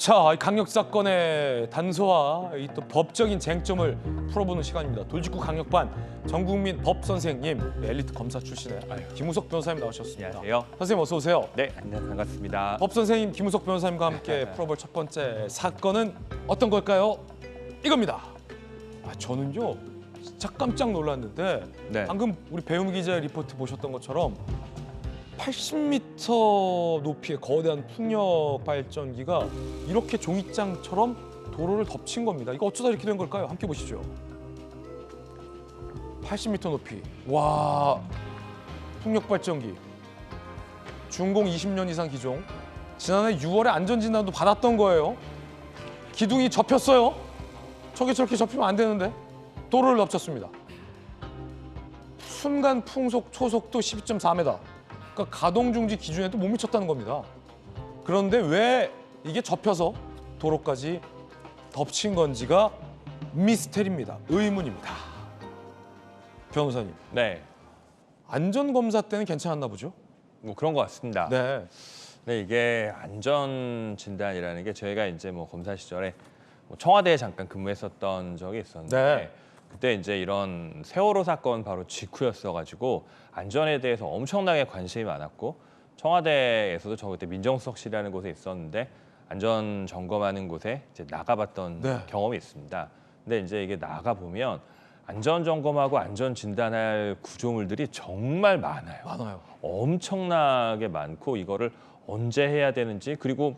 자, 이 강력 사건의 단서와 이 또 법적인 쟁점을 풀어보는 시간입니다. 돌직구 강력반 전국민 법 선생님, 엘리트 검사 출신의 김우석 변호사님 나오셨습니다. 안녕하세요. 선생님 어서 오세요. 네, 반갑습니다. 법 선생님 김우석 변호사님과 함께 풀어볼 첫 번째 사건은 어떤 걸까요? 이겁니다. 저는요 진짜 깜짝 놀랐는데 네. 방금 우리 배움 기자의 리포트 보셨던 것처럼 80m 높이의 거대한 풍력 발전기가 이렇게 종이장처럼 도로를 덮친 겁니다. 이거 어쩌다 이렇게 된 걸까요? 함께 보시죠. 80m 높이. 와, 풍력 발전기. 준공 20년 이상 기종. 지난해 6월에 안전진단도 받았던 거예요. 기둥이 접혔어요. 저렇게 접히면 안 되는데 도로를 덮쳤습니다. 순간 풍속 초속도 12.4m. 그러니까 가동 중지 기준에도 못 미쳤다는 겁니다. 그런데 왜 이게 접혀서 도로까지 덮친 건지가 미스테리입니다. 의문입니다. 변호사님, 네, 안전검사 때는 괜찮았나 보죠? 뭐 그런 것 같습니다. 네. 네, 이게 안전 진단이라는 게 저희가 이제 뭐 검사 시절에 청와대에 잠깐 근무했었던 적이 있었는데 네. 그때 이제 이런 세월호 사건 바로 직후였어가지고 안전에 대해서 엄청나게 관심이 많았고 청와대에서도 저 그때 민정수석실이라는 곳에 있었는데 안전 점검하는 곳에 이제 나가봤던 네. 경험이 있습니다. 근데 이제 이게 나가 보면 안전 점검하고 안전 진단할 구조물들이 정말 많아요. 많아요. 엄청나게 많고 이거를 언제 해야 되는지 그리고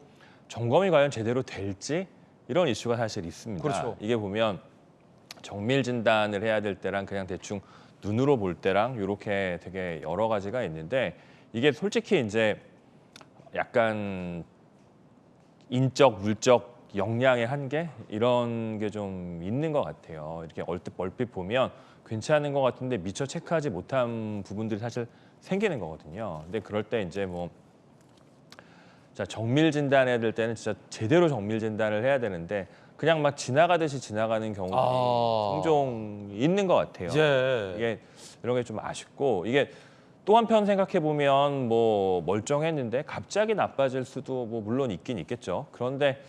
점검이 과연 제대로 될지 이런 이슈가 사실 있습니다. 그렇죠. 이게 보면 정밀 진단을 해야 될 때랑 그냥 대충 눈으로 볼 때랑 이렇게 되게 여러 가지가 있는데 이게 솔직히 이제 약간 인적, 물적 역량의 한계 이런 게 좀 있는 것 같아요. 이렇게 얼핏 보면 괜찮은 것 같은데 미처 체크하지 못한 부분들이 사실 생기는 거거든요. 근데 그럴 때 이제 뭐 자, 정밀 진단해야 될 때는 진짜 제대로 정밀 진단을 해야 되는데 그냥 막 지나가듯이 지나가는 경우가 종종 있는 것 같아요. 예. 이게 이런 게 좀 아쉽고 이게 또 한편 생각해 보면 뭐 멀쩡했는데 갑자기 나빠질 수도 뭐 물론 있긴 있겠죠. 그런데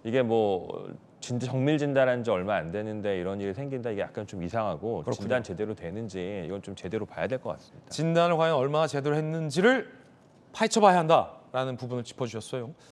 이게 뭐 정밀 진단한 지 얼마 안 되는데 이런 일이 생긴다 이게 약간 좀 이상하고 그렇군요. 진단 제대로 되는지 이건 좀 제대로 봐야 될 것 같습니다. 진단을 과연 얼마나 제대로 했는지를 파헤쳐봐야 한다라는 부분을 짚어주셨어요.